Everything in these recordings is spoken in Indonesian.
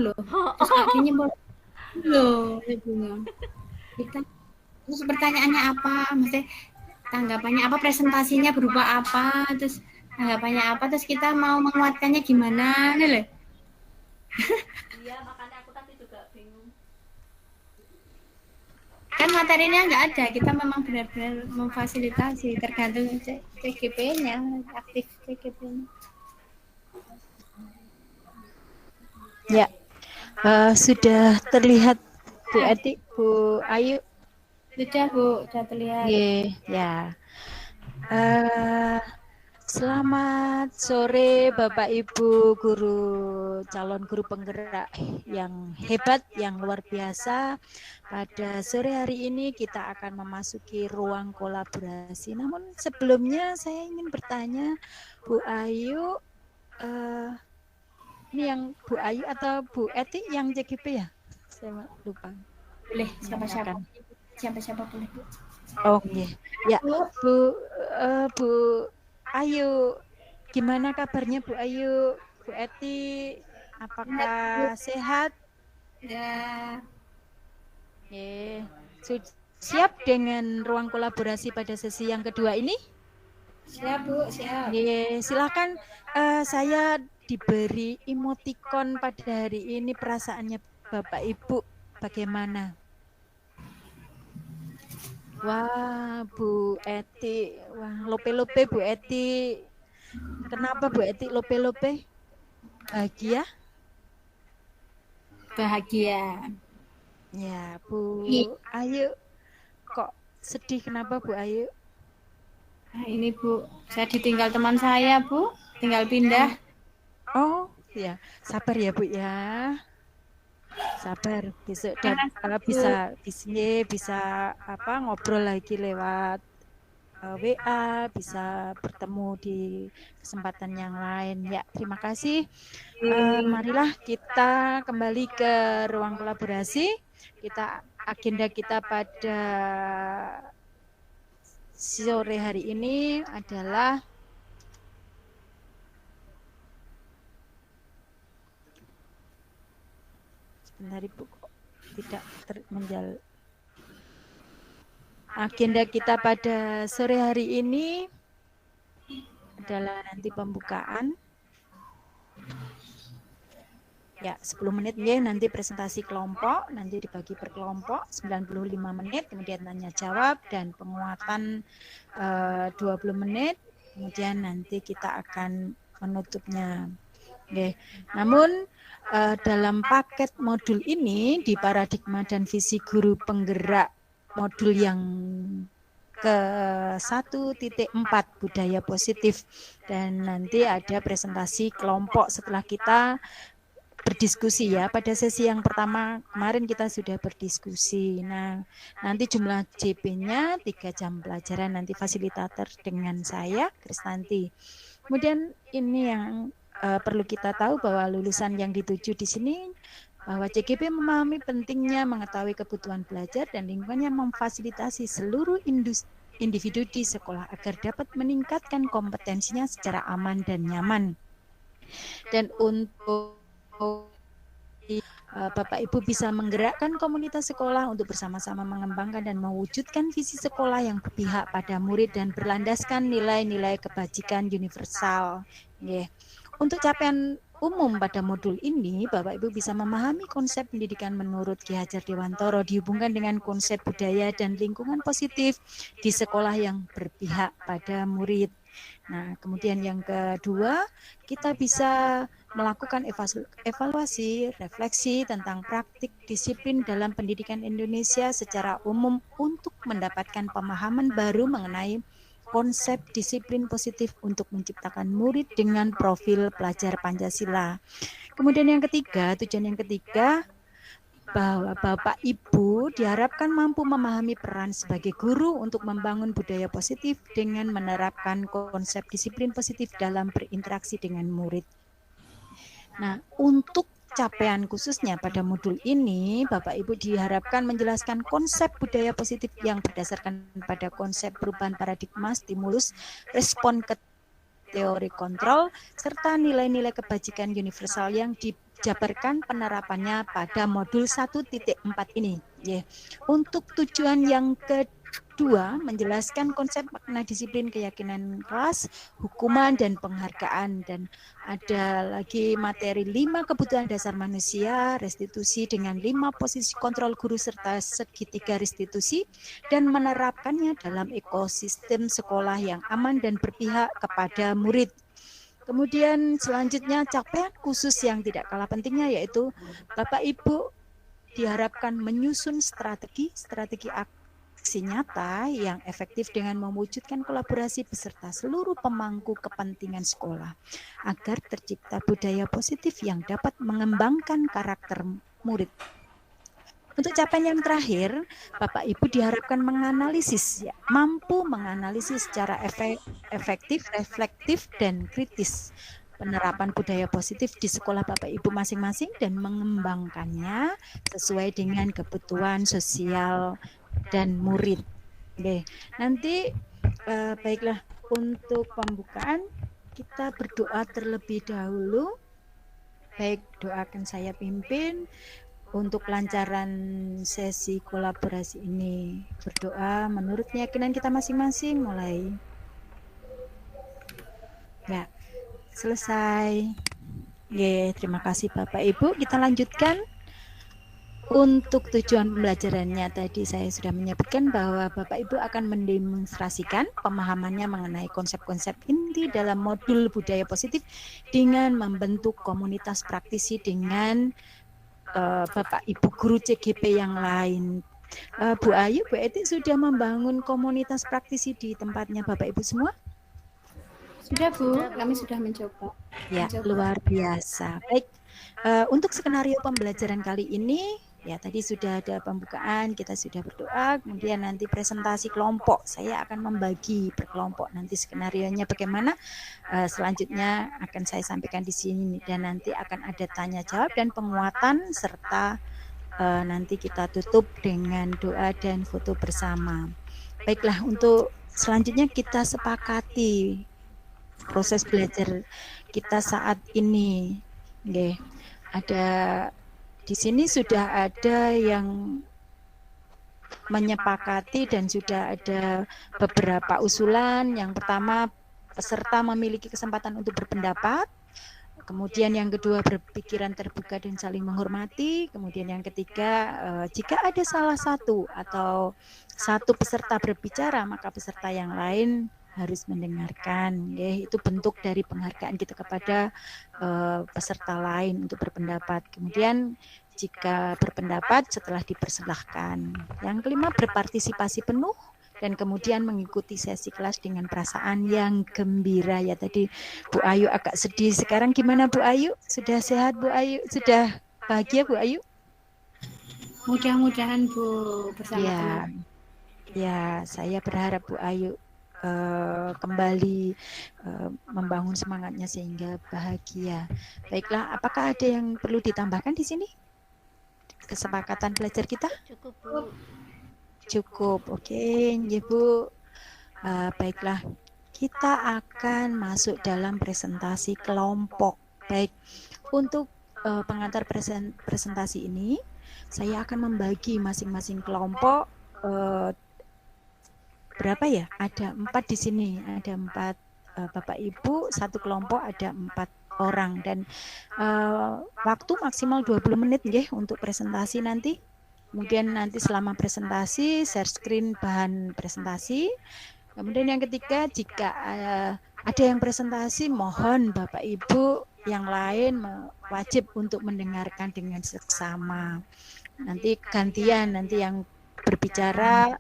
loh. Terus akhirnya loh, saya bilang. Kita terus pertanyaannya apa? Maksudnya tanggapannya apa? Presentasinya berupa apa? Terus tanggapannya apa? Terus kita mau menguatkannya gimana? Nih loh. Iya, makanya aku tadi juga bingung. Kan materinya nggak ada, kita memang benar-benar memfasilitasi tergantung CGP-nya, aktif CGP-nya. Ya, sudah terlihat Bu Eti, Bu Ayu. Sudah Bu, sudah terlihat. Ya. Selamat sore Bapak Ibu guru, calon guru penggerak yang hebat, yang luar biasa. Pada sore hari ini kita akan memasuki ruang kolaborasi. Namun sebelumnya saya ingin bertanya, Bu Ayu, ini yang Bu Ayu atau Bu Eti yang CGP ya? Saya lupa. Boleh, siapa-siapa boleh Bu. Oh iya, ya Bu Ayu, gimana kabarnya Bu Ayu? Bu Eti, apakah sehat? Ya, Siap dengan ruang kolaborasi pada sesi yang kedua ini? siap Bu, siap. Silakan, saya diberi emoticon pada hari ini, perasaannya Bapak Ibu bagaimana? Wah, Bu Eti, wah lope-lope Bu Eti. Kenapa Bu Eti lope-lope? Bahagia? Bahagia. Ya, Bu Ayu. Kok sedih kenapa Bu Ayu? Nah, ini Bu, saya ditinggal teman saya Bu, tinggal pindah. Oh, ya. Sabar ya Bu ya. Sabar, besok bisa apa ngobrol lagi lewat WA, bisa bertemu di kesempatan yang lain. Ya, terima kasih. Marilah kita kembali ke ruang kolaborasi. Agenda kita pada sore hari ini adalah sebentar Ibu, kok tidak menjal. Agenda kita pada sore hari ini adalah nanti pembukaan. Ya, 10 menit ya, nanti presentasi kelompok, nanti dibagi per kelompok 95 menit, kemudian tanya jawab dan penguatan 20 menit, kemudian nanti kita akan menutupnya. Oke. Namun dalam paket modul ini di paradigma dan visi guru penggerak modul yang ke 1.4 budaya positif, dan nanti ada presentasi kelompok setelah kita berdiskusi ya. Pada sesi yang pertama kemarin kita sudah berdiskusi. Nah, nanti jumlah JP-nya 3 jam pelajaran, nanti fasilitator dengan saya Kristanti. Kemudian ini yang perlu kita tahu bahwa lulusan yang dituju di sini bahwa CGP memahami pentingnya mengetahui kebutuhan belajar dan lingkungannya memfasilitasi seluruh individu di sekolah agar dapat meningkatkan kompetensinya secara aman dan nyaman. Dan untuk Bapak Ibu bisa menggerakkan komunitas sekolah untuk bersama-sama mengembangkan dan mewujudkan visi sekolah yang berpihak pada murid dan berlandaskan nilai-nilai kebajikan universal. Untuk capaian umum pada modul ini, Bapak Ibu bisa memahami konsep pendidikan menurut Ki Hajar Dewantoro dihubungkan dengan konsep budaya dan lingkungan positif di sekolah yang berpihak pada murid. Nah, kemudian yang kedua, kita bisa melakukan evaluasi, refleksi tentang praktik disiplin dalam pendidikan Indonesia secara umum untuk mendapatkan pemahaman baru mengenai konsep disiplin positif untuk menciptakan murid dengan profil pelajar Pancasila. Kemudian yang ketiga, tujuan yang ketiga, bahwa Bapak Ibu diharapkan mampu memahami peran sebagai guru untuk membangun budaya positif dengan menerapkan konsep disiplin positif dalam berinteraksi dengan murid. Nah, untuk capaian khususnya pada modul ini, Bapak Ibu diharapkan menjelaskan konsep budaya positif yang berdasarkan pada konsep perubahan paradigma, stimulus, respon ke teori kontrol, serta nilai-nilai kebajikan universal yang jabarkan penerapannya pada modul 1.4 ini. Untuk tujuan yang kedua, menjelaskan konsep makna disiplin, keyakinan kelas, hukuman, dan penghargaan. Dan ada lagi materi 5 kebutuhan dasar manusia, restitusi dengan 5 posisi kontrol guru serta segitiga restitusi, dan menerapkannya dalam ekosistem sekolah yang aman dan berpihak kepada murid. Kemudian selanjutnya capaian khusus yang tidak kalah pentingnya yaitu Bapak Ibu diharapkan menyusun strategi aksi nyata yang efektif dengan mewujudkan kolaborasi beserta seluruh pemangku kepentingan sekolah agar tercipta budaya positif yang dapat mengembangkan karakter murid. Untuk capaian yang terakhir, Bapak Ibu diharapkan mampu menganalisis secara efektif, reflektif, dan kritis penerapan budaya positif di sekolah Bapak Ibu masing-masing dan mengembangkannya sesuai dengan kebutuhan sosial dan murid. Oke, nanti baiklah, untuk pembukaan kita berdoa terlebih dahulu. Baik, doakan saya pimpin untuk kelancaran sesi kolaborasi ini. Berdoa menurut keyakinan kita masing-masing. Mulai. Ya, selesai. Terima kasih Bapak Ibu. Kita lanjutkan. Untuk tujuan pembelajarannya tadi saya sudah menyebutkan bahwa Bapak Ibu akan mendemonstrasikan pemahamannya mengenai konsep-konsep inti dalam modul budaya positif dengan membentuk komunitas praktisi dengan Bapak Ibu guru CGP yang lain. Bu Ayu, Bu Eti sudah membangun komunitas praktisi di tempatnya Bapak Ibu semua? Sudah Bu, kami sudah mencoba. Ya, luar biasa. Baik, untuk skenario pembelajaran kali ini, ya tadi sudah ada pembukaan, kita sudah berdoa, kemudian nanti presentasi kelompok. Saya akan membagi per kelompok. Nanti skenarionya bagaimana, selanjutnya akan saya sampaikan di sini dan nanti akan ada tanya jawab dan penguatan serta nanti kita tutup dengan doa dan foto bersama. Baiklah, untuk selanjutnya kita sepakati proses belajar kita saat ini. Oke, ada di sini sudah ada yang menyepakati dan sudah ada beberapa usulan. Yang pertama, peserta memiliki kesempatan untuk berpendapat. Kemudian yang kedua, berpikiran terbuka dan saling menghormati. Kemudian yang ketiga, jika ada salah satu atau satu peserta berbicara, maka peserta yang lain harus mendengarkan. Itu bentuk dari penghargaan kita kepada peserta lain untuk berpendapat. Kemudian jika berpendapat setelah dipersilahkan. Yang kelima, berpartisipasi penuh dan kemudian mengikuti sesi kelas dengan perasaan yang gembira. Ya tadi Bu Ayu agak sedih. Sekarang gimana Bu Ayu? Sudah sehat Bu Ayu? Sudah bahagia Bu Ayu? Mudah-mudahan Bu bersama teman. Ya, saya berharap Bu Ayu kembali membangun semangatnya sehingga bahagia. Baiklah, apakah ada yang perlu ditambahkan di sini? Kesepakatan belajar kita? Cukup Bu. Cukup, oke, Bu. Baiklah, kita akan masuk dalam presentasi kelompok. Baik, untuk pengantar presentasi ini, saya akan membagi masing-masing kelompok. Berapa ya? Ada 4 di sini, ada 4 Bapak Ibu, satu kelompok ada 4 orang dan waktu maksimal 20 menit nggih untuk presentasi nanti. Kemudian nanti selama presentasi share screen bahan presentasi. Kemudian yang ketiga, jika ada yang presentasi, mohon Bapak Ibu yang lain wajib untuk mendengarkan dengan seksama. Nanti gantian, nanti yang berbicara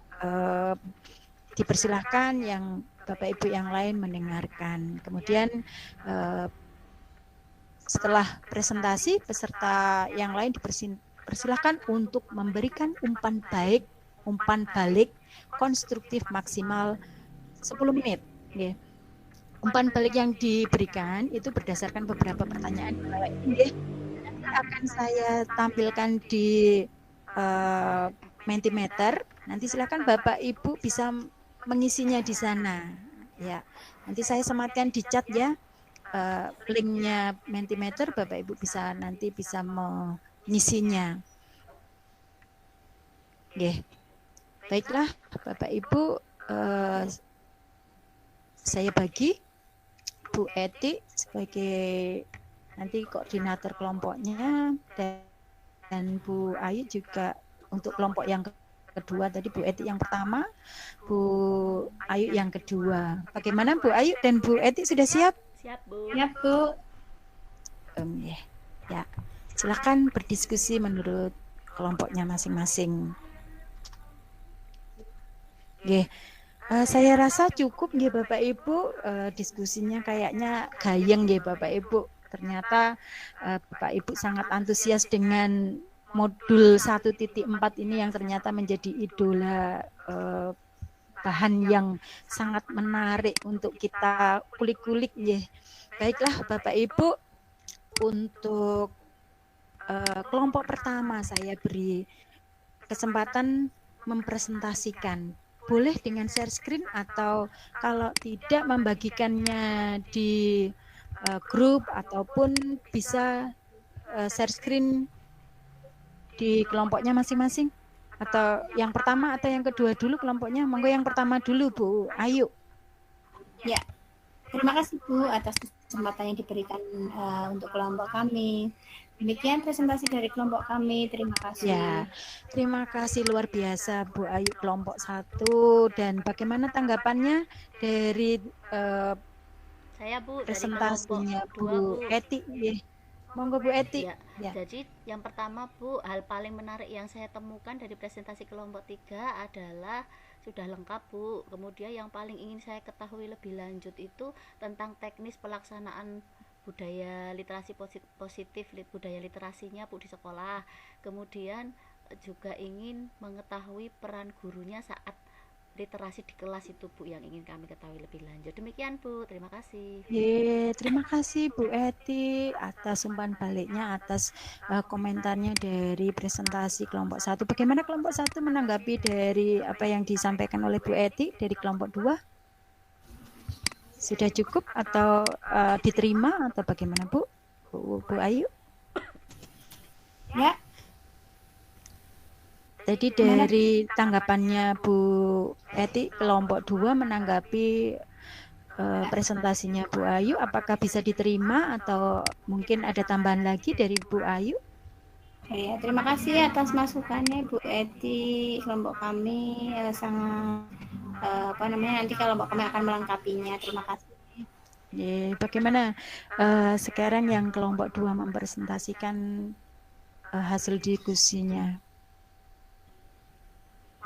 dipersilahkan, yang Bapak Ibu yang lain mendengarkan. Kemudian setelah presentasi, peserta yang lain dipersilahkan untuk memberikan umpan balik konstruktif maksimal 10 menit. Okay. Umpan balik yang diberikan itu berdasarkan beberapa pertanyaan. Nanti akan saya tampilkan di Mentimeter. Nanti silakan Bapak Ibu bisa mengisinya di sana. Ya, nanti saya sematkan di chat ya. linknya Mentimeter, Bapak Ibu bisa nanti bisa mengisinya. Nggih. Baiklah Bapak Ibu, saya bagi Bu Eti sebagai nanti koordinator kelompoknya, dan Bu Ayu juga untuk kelompok yang kedua. Tadi Bu Eti yang pertama, Bu Ayu yang kedua. Bagaimana Bu Ayu dan Bu Eti, sudah siap? Siap, Bu. Ya, Bu. Ya, silakan berdiskusi menurut kelompoknya masing-masing. Saya rasa cukup nggih Bapak Ibu, diskusinya kayaknya gayeng nggih Bapak Ibu. Ternyata Bapak Ibu sangat antusias dengan modul 1.4 ini yang ternyata menjadi idola, bahan yang sangat menarik untuk kita kulik-kulik nggih. Baiklah Bapak Ibu, untuk kelompok pertama saya beri kesempatan mempresentasikan. Boleh dengan share screen atau kalau tidak membagikannya di grup, ataupun bisa share screen di kelompoknya masing-masing. Atau yang pertama atau yang kedua dulu kelompoknya? Monggo yang pertama dulu Bu Ayu. Ya, terima kasih Bu atas kesempatan yang diberikan untuk kelompok kami. Demikian presentasi dari kelompok kami. Terima kasih. Ya, terima kasih luar biasa Bu Ayu kelompok 1. Dan bagaimana tanggapannya dari Saya, Bu, dari presentasinya kelompok 2, Bu. Bu Eti? Monggo Bu Eti. Ya. Jadi yang pertama, Bu, hal paling menarik yang saya temukan dari presentasi kelompok 3 adalah sudah lengkap, Bu. Kemudian yang paling ingin saya ketahui lebih lanjut itu tentang teknis pelaksanaan budaya literasi positif, budaya literasinya Bu di sekolah. Kemudian juga ingin mengetahui peran gurunya saat literasi di kelas itu, Bu, yang ingin kami ketahui lebih lanjut. Demikian, Bu, terima kasih. Terima kasih Bu Eti atas umpan baliknya, atas komentarnya dari presentasi kelompok 1. Bagaimana kelompok 1 menanggapi dari apa yang disampaikan oleh Bu Eti dari kelompok 2? Sudah cukup atau diterima atau bagaimana Bu Ayu? Ya. Jadi dari tanggapannya Bu Eti, kelompok 2 menanggapi presentasinya Bu Ayu, apakah bisa diterima atau mungkin ada tambahan lagi dari Bu Ayu? Ya, terima kasih atas masukannya Bu Eti. Kelompok kami sangat nanti kelompok kami akan melengkapinya. Terima kasih. Bagaimana sekarang yang kelompok 2 mempresentasikan hasil diskusinya?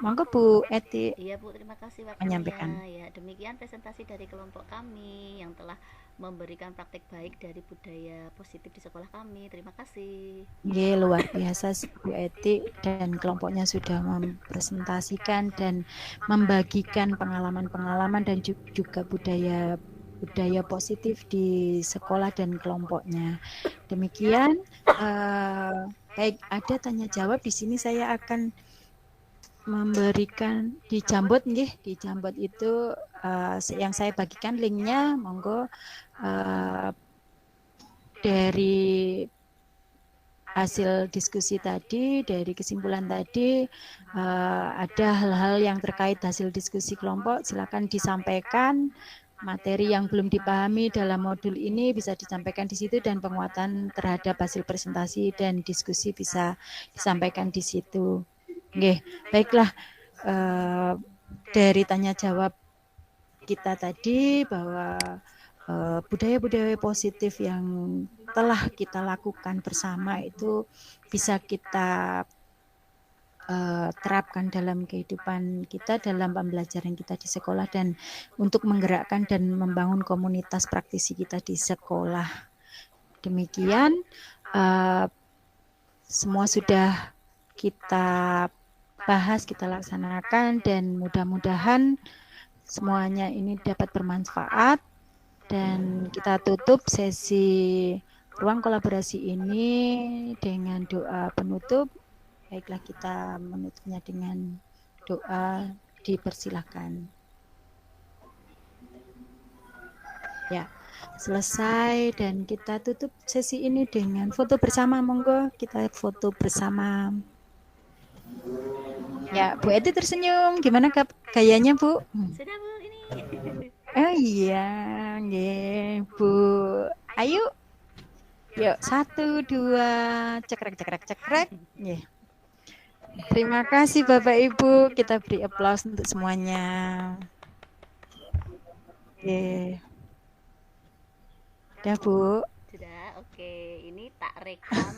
Monggo Bu Eti. Iya Bu, terima kasih waktunya. Menyampaikan. Ya, demikian presentasi dari kelompok kami yang telah memberikan praktik baik dari budaya positif di sekolah kami. Terima kasih. Luar biasa Bu Eti dan kelompoknya sudah mempresentasikan dan membagikan pengalaman-pengalaman dan juga budaya positif di sekolah dan kelompoknya. Demikian, baik, ada tanya jawab di sini. Saya akan memberikan di Jambot nggih, di Jambot itu yang saya bagikan linknya, monggo dari hasil diskusi tadi, dari kesimpulan tadi, ada hal-hal yang terkait hasil diskusi kelompok, silakan disampaikan. Materi yang belum dipahami dalam modul ini bisa disampaikan di situ, dan penguatan terhadap hasil presentasi dan diskusi bisa disampaikan di situ. Oke, baiklah, dari tanya jawab kita tadi bahwa budaya-budaya positif yang telah kita lakukan bersama itu bisa kita terapkan dalam kehidupan kita, dalam pembelajaran kita di sekolah, dan untuk menggerakkan dan membangun komunitas praktisi kita di sekolah. Demikian, semua sudah kita bahas, kita laksanakan, dan mudah-mudahan semuanya ini dapat bermanfaat. Dan kita tutup sesi ruang kolaborasi ini dengan doa penutup. Baiklah, kita menutupnya dengan doa, dipersilahkan. Ya, selesai dan kita tutup sesi ini dengan foto bersama. Monggo kita foto bersama. Ya, Bu Eti tersenyum. Gimana gayanya, Bu? Sudah Bu ini. Oh iya, nggih, Bu. Ayo. Yuk, 1, 2, cekrek, cekrek, cekrek. Nggih. Terima kasih Bapak Ibu. Kita beri aplaus untuk semuanya. Oke. Udah, Bu. Sudah, oke. Ini tak rekam.